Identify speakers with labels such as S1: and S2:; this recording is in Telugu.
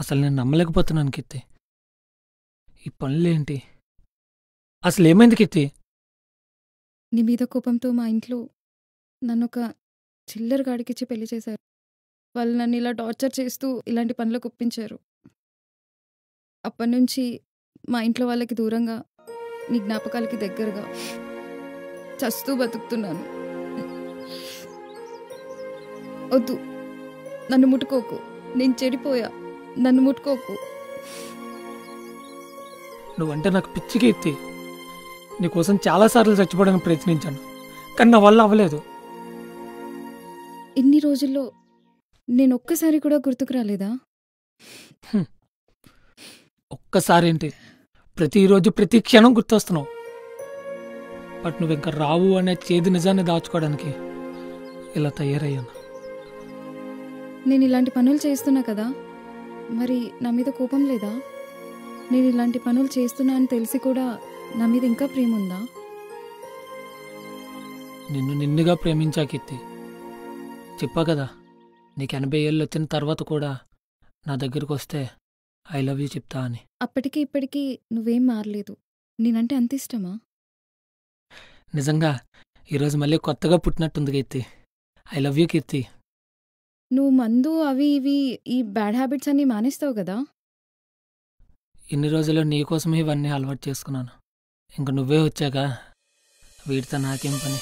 S1: అసలు నేను నమ్మలేకపోతున్నాను కీర్తి. ఈ పనులేంటి? అసలేమైంది కీర్తి?
S2: నీ మీద కోపంతో మా ఇంట్లో నన్నొక చిల్లర గాడికిచ్చి పెళ్లి చేశారు. వాళ్ళు నన్ను ఇలా టార్చర్ చేస్తూ ఇలాంటి పనులకు ఒప్పించారు. అప్పటినుంచి మా ఇంట్లో వాళ్ళకి దూరంగా, నీ జ్ఞాపకాలకి దగ్గరగా చస్తూ బతుకుతున్నాను. వద్దు, నన్ను ముట్టుకోకు. నేను చెడిపోయా, నన్ను ముట్టుకోకు.
S1: నువ్వంటే నాకు పిచ్చి కీర్తి. నీకోసం చాలాసార్లు చచ్చిపోవడానికి ప్రయత్నించాను, కానీ నా వల్ల అవ్వలేదు.
S2: ఇన్ని రోజుల్లో నేను ఒక్కసారి కూడా గుర్తుకు రాలేదా?
S1: ఒక్కసారేంటి, ప్రతిరోజు ప్రతి క్షణం గుర్తొస్తున్నావు. బట్ నువ్వు ఇంకా రావు అనే చేదు నిజాన్ని దాచుకోవడానికి ఇలా తయారయ్యాను.
S2: నేను ఇలాంటి పనులు చేస్తున్నా కదా, మరి నా మీద కోపం లేదా? నేను ఇలాంటి పనులు చేస్తున్నా అని తెలిసి కూడా నా మీద ఇంకా ప్రేమ ఉందా?
S1: నిన్ను నిన్నుగా ప్రేమించా కీర్తి. చెప్పా కదా, నీకు 80 ఏళ్ళు వచ్చిన తర్వాత కూడా నా దగ్గరకు వస్తే ఐ లవ్ యూ చెప్తా అని.
S2: అప్పటికి ఇప్పటికీ నువ్వేం మారలేదు. నేనంటే అంత ఇష్టమా?
S1: నిజంగా ఈరోజు మళ్ళీ కొత్తగా పుట్టినట్టుంది కీర్తి. ఐ లవ్ యూ కీర్తి.
S2: నువ్వు మందు అవి ఇవి ఈ బ్యాడ్ హ్యాబిట్స్ అన్నీ మానేస్తావు కదా.
S1: ఇన్ని రోజులు నీకోసమే ఇవన్నీ అలవాటు చేసుకున్నాను. ఇంక నువ్వే వచ్చాక వీటితో నాకేం పని.